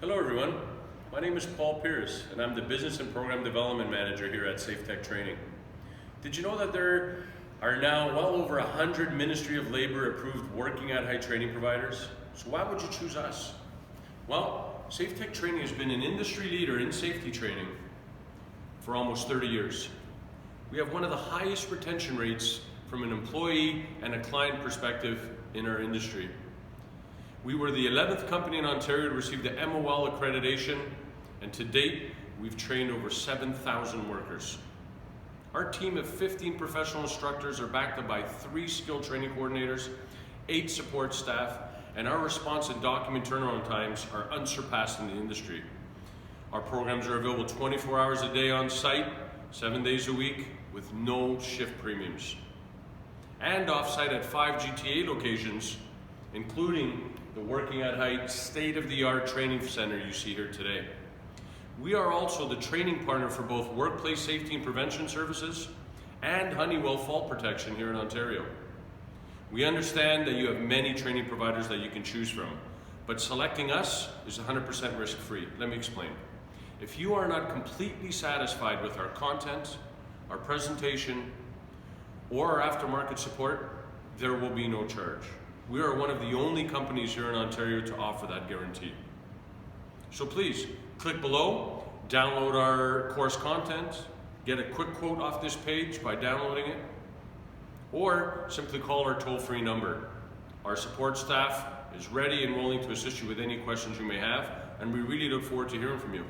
Hello everyone, my name is Paul Pierce and I'm the Business and Program Development Manager here at SafeTech Training. Did you know that there are now well over 100 Ministry of Labor approved working at height training providers? So why would you choose us? Well, SafeTech Training has been an industry leader in safety training for almost 30 years. We have one of the highest retention rates from an employee and a client perspective in our industry. We were the 11th company in Ontario to receive the MOL accreditation, and to date, we've trained over 7,000 workers. Our team of 15 professional instructors are backed up by 3 skilled training coordinators, 8 support staff, and our response and document turnaround times are unsurpassed in the industry. Our programs are available 24 hours a day on site, 7 days a week, with no shift premiums. And off-site at 5 GTA locations, including the Working at Height state-of-the-art training center you see here today. We are also the training partner for both workplace safety and prevention services and Honeywell fall protection here in Ontario. We understand that you have many training providers that you can choose from, but selecting us is 100% risk-free. Let me explain. If you are not completely satisfied with our content, our presentation, or our aftermarket support, there will be no charge. We are one of the only companies here in Ontario to offer that guarantee. So please, click below, download our course content, get a quick quote off this page by downloading it, or simply call our toll-free number. Our support staff is ready and willing to assist you with any questions you may have, and we really look forward to hearing from you.